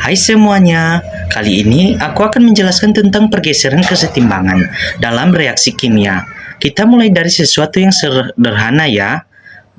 Hai semuanya, kali ini aku akan menjelaskan tentang pergeseran kesetimbangan dalam reaksi kimia. Kita mulai dari sesuatu yang sederhana ya.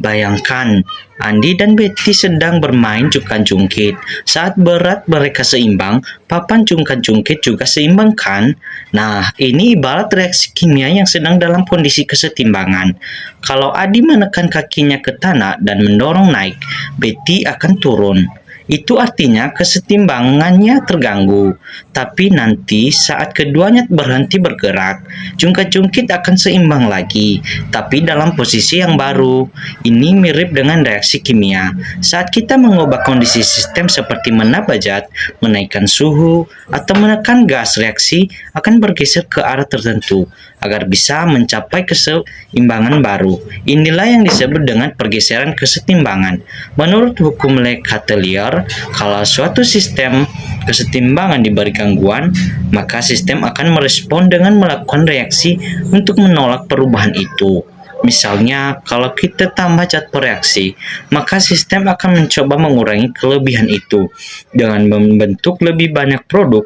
Bayangkan, Andi dan Betty sedang bermain jungkat-jungkit. Saat berat mereka seimbang, papan jungkat-jungkit juga seimbang kan? Nah, ini ibarat reaksi kimia yang sedang dalam kondisi kesetimbangan. Kalau Adi menekan kakinya ke tanah dan mendorong naik, Betty akan turun. Itu artinya kesetimbangannya terganggu. Tapi nanti saat keduanya berhenti bergerak, jungkat-jungkit akan seimbang lagi, tapi dalam posisi yang baru. Ini mirip dengan reaksi kimia. Saat kita mengubah kondisi sistem seperti menambah zat, menaikkan suhu, atau menekan gas, reaksi akan bergeser ke arah tertentu agar bisa mencapai keseimbangan baru. Inilah yang disebut dengan pergeseran kesetimbangan. Menurut hukum Le Chatelier, kalau suatu sistem kesetimbangan diberi gangguan, maka sistem akan merespon dengan melakukan reaksi untuk menolak perubahan itu. Misalnya, kalau kita tambah zat bereaksi, maka sistem akan mencoba mengurangi kelebihan itu dengan membentuk lebih banyak produk.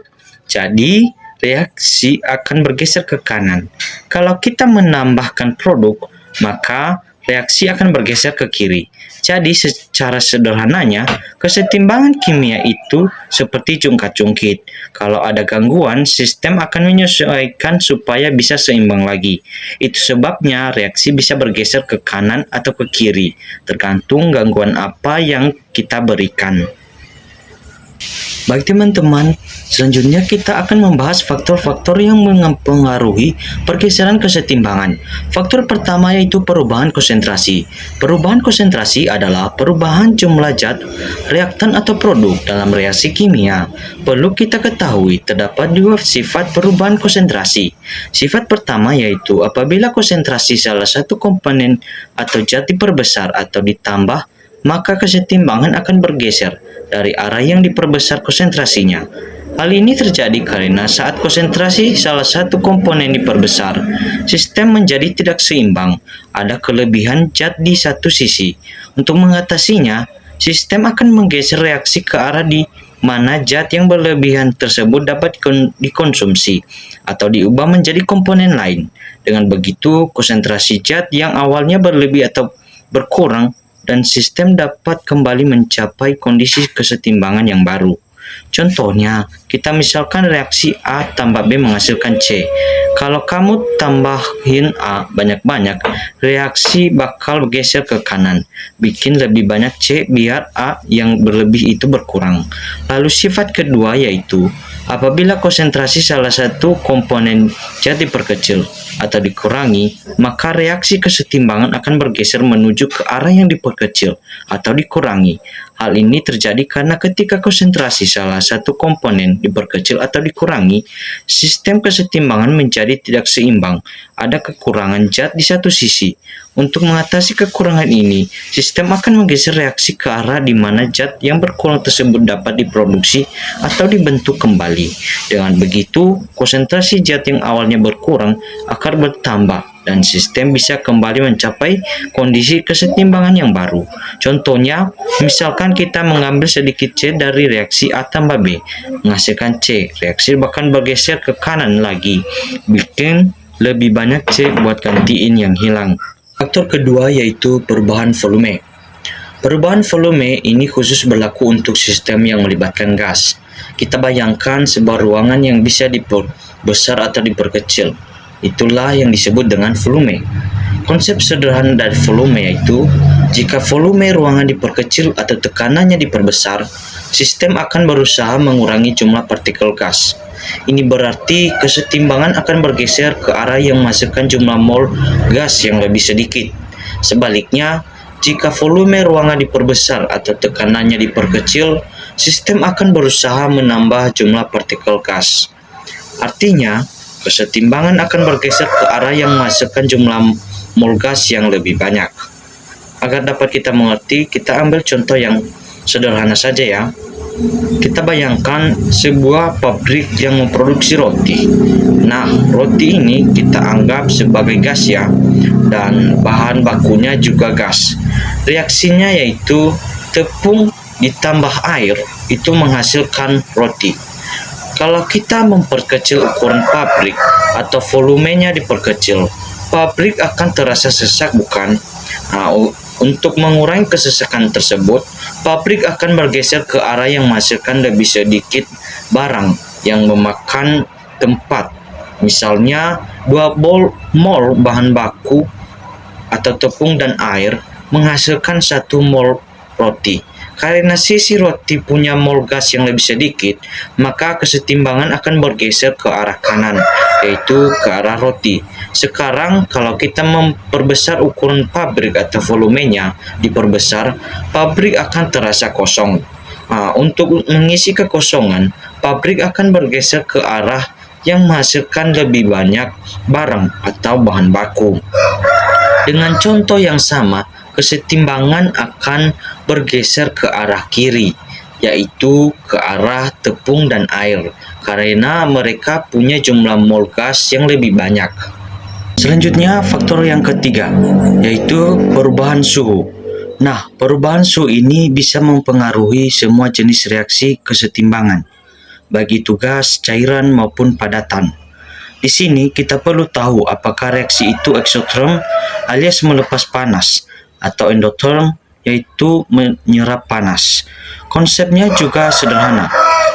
Jadi, reaksi akan bergeser ke kanan. Kalau kita menambahkan produk, maka reaksi akan bergeser ke kiri. Jadi secara sederhananya, kesetimbangan kimia itu seperti jungkat-jungkit. Kalau ada gangguan, sistem akan menyesuaikan supaya bisa seimbang lagi. Itu sebabnya reaksi bisa bergeser ke kanan atau ke kiri, tergantung gangguan apa yang kita berikan. Baik teman-teman, selanjutnya kita akan membahas faktor-faktor yang mempengaruhi pergeseran kesetimbangan. Faktor pertama yaitu perubahan konsentrasi. Perubahan konsentrasi adalah perubahan jumlah zat, reaktan atau produk dalam reaksi kimia. Perlu kita ketahui terdapat dua sifat perubahan konsentrasi. Sifat pertama yaitu apabila konsentrasi salah satu komponen atau zat diperbesar atau ditambah, maka kesetimbangan akan bergeser dari arah yang diperbesar konsentrasinya. Hal ini terjadi karena saat konsentrasi salah satu komponen diperbesar, sistem menjadi tidak seimbang, ada kelebihan zat di satu sisi. Untuk mengatasinya, sistem akan menggeser reaksi ke arah di mana zat yang berlebihan tersebut dapat dikonsumsi atau diubah menjadi komponen lain. Dengan begitu, konsentrasi zat yang awalnya berlebih atau berkurang dan sistem dapat kembali mencapai kondisi kesetimbangan yang baru. Contohnya, kita misalkan reaksi A tambah B menghasilkan C. Kalau kamu tambahin A banyak-banyak, reaksi bakal bergeser ke kanan, bikin lebih banyak C biar A yang berlebih itu berkurang. Lalu sifat kedua yaitu apabila konsentrasi salah satu komponen zat diperkecil atau dikurangi, maka reaksi kesetimbangan akan bergeser menuju ke arah yang diperkecil atau dikurangi. Hal ini terjadi karena ketika konsentrasi salah satu komponen diperkecil atau dikurangi, sistem kesetimbangan menjadi tidak seimbang. Ada kekurangan zat di satu sisi. Untuk mengatasi kekurangan ini, sistem akan menggeser reaksi ke arah di mana zat yang berkurang tersebut dapat diproduksi atau dibentuk kembali. Dengan begitu, konsentrasi zat yang awalnya berkurang akan bertambah dan sistem bisa kembali mencapai kondisi kesetimbangan yang baru. Contohnya, misalkan kita mengambil sedikit C dari reaksi A tambah B, menghasilkan C. Reaksi bahkan bergeser ke kanan lagi, bikin lebih banyak C buat gantiin yang hilang. Faktor kedua yaitu perubahan volume. Perubahan volume ini khusus berlaku untuk sistem yang melibatkan gas. Kita bayangkan sebuah ruangan yang bisa diperbesar atau diperkecil. Itulah yang disebut dengan volume. Konsep sederhana dari volume yaitu, jika volume ruangan diperkecil atau tekanannya diperbesar, sistem akan berusaha mengurangi jumlah partikel gas. Ini berarti kesetimbangan akan bergeser ke arah yang menghasilkan jumlah mol gas yang lebih sedikit. Sebaliknya, jika volume ruangan diperbesar atau tekanannya diperkecil, sistem akan berusaha menambah jumlah partikel gas. Artinya, kesetimbangan akan bergeser ke arah yang menghasilkan jumlah mol gas yang lebih banyak. Agar dapat kita mengerti, kita ambil contoh yang sederhana saja ya. Kita bayangkan sebuah pabrik yang memproduksi roti. Nah, roti ini kita anggap sebagai gas ya, dan bahan bakunya juga gas. Reaksinya yaitu tepung ditambah air itu menghasilkan roti. Kalau kita memperkecil ukuran pabrik atau volumenya diperkecil, pabrik akan terasa sesak, bukan? Nah, untuk mengurangi kesesakan tersebut, pabrik akan bergeser ke arah yang menghasilkan lebih sedikit barang yang memakan tempat. Misalnya, 2 mol bahan baku atau tepung dan air menghasilkan 1 mol roti. Karena sisi roti punya mol gas yang lebih sedikit, maka kesetimbangan akan bergeser ke arah kanan, yaitu ke arah roti. Sekarang kalau kita memperbesar ukuran pabrik atau volumenya diperbesar, pabrik akan terasa kosong. Untuk mengisi kekosongan, pabrik akan bergeser ke arah yang menghasilkan lebih banyak barang atau bahan baku. Dengan contoh yang sama, kesetimbangan akan bergeser ke arah kiri, yaitu ke arah tepung dan air, karena mereka punya jumlah mol gas yang lebih banyak. Selanjutnya, faktor yang ketiga, yaitu perubahan suhu. Nah, perubahan suhu ini bisa mempengaruhi semua jenis reaksi kesetimbangan, baik itu gas, cairan, maupun padatan. Di sini kita perlu tahu apakah reaksi itu eksoterm alias melepas panas atau endotherm yaitu menyerap panas. Konsepnya juga sederhana.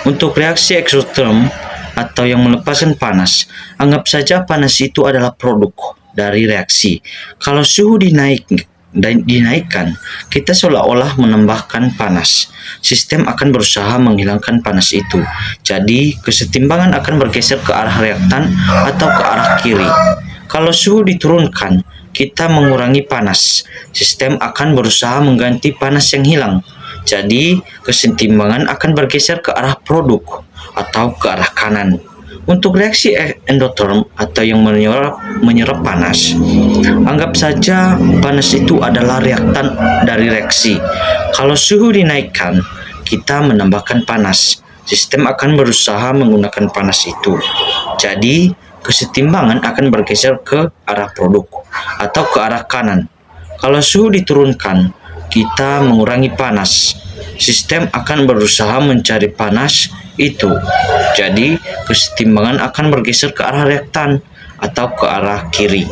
Untuk reaksi eksoterm atau yang melepaskan panas, anggap saja panas itu adalah produk dari reaksi. Kalau suhu dinaikkan, kita seolah-olah menambahkan panas. Sistem akan berusaha menghilangkan panas itu. Jadi, kesetimbangan akan bergeser ke arah reaktan atau ke arah kiri. Kalau suhu diturunkan, kita mengurangi panas. Sistem akan berusaha mengganti panas yang hilang. Jadi, kesetimbangan akan bergeser ke arah produk atau ke arah kanan. Untuk reaksi endotherm atau yang menyerap panas, anggap saja panas itu adalah reaktan dari reaksi. Kalau suhu dinaikkan, kita menambahkan panas. Sistem akan berusaha menggunakan panas itu. Jadi, kesetimbangan akan bergeser ke arah produk atau ke arah kanan. Kalau suhu diturunkan, kita mengurangi panas. Sistem akan berusaha mencari panas itu. Jadi, kesetimbangan akan bergeser ke arah reaktan atau ke arah kiri.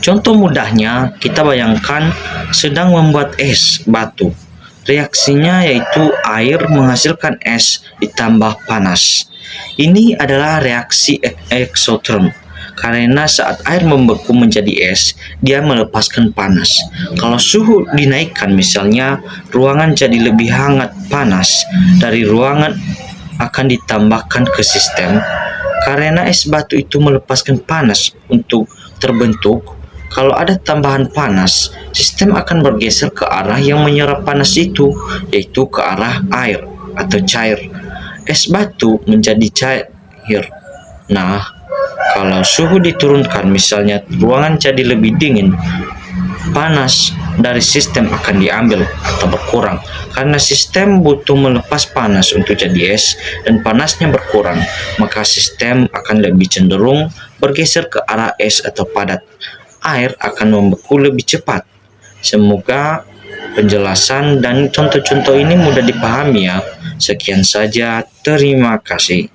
Contoh mudahnya, kita bayangkan sedang membuat es batu. Reaksinya yaitu air menghasilkan es ditambah panas. Ini adalah reaksi eksoterm. Karena saat air membeku menjadi es, dia melepaskan panas. Kalau suhu dinaikkan, misalnya ruangan jadi lebih hangat, panas dari ruangan akan ditambahkan ke sistem. Karena es batu itu melepaskan panas untuk terbentuk, kalau ada tambahan panas, sistem akan bergeser ke arah yang menyerap panas itu, yaitu ke arah air atau cair. Es batu menjadi cair. Nah, kalau suhu diturunkan, misalnya ruangan jadi lebih dingin, panas dari sistem akan diambil atau berkurang. Karena sistem butuh melepas panas untuk jadi es dan panasnya berkurang, maka sistem akan lebih cenderung bergeser ke arah es atau padat. Air akan membeku lebih cepat. Semoga penjelasan dan contoh-contoh ini mudah dipahami ya. Sekian saja, terima kasih.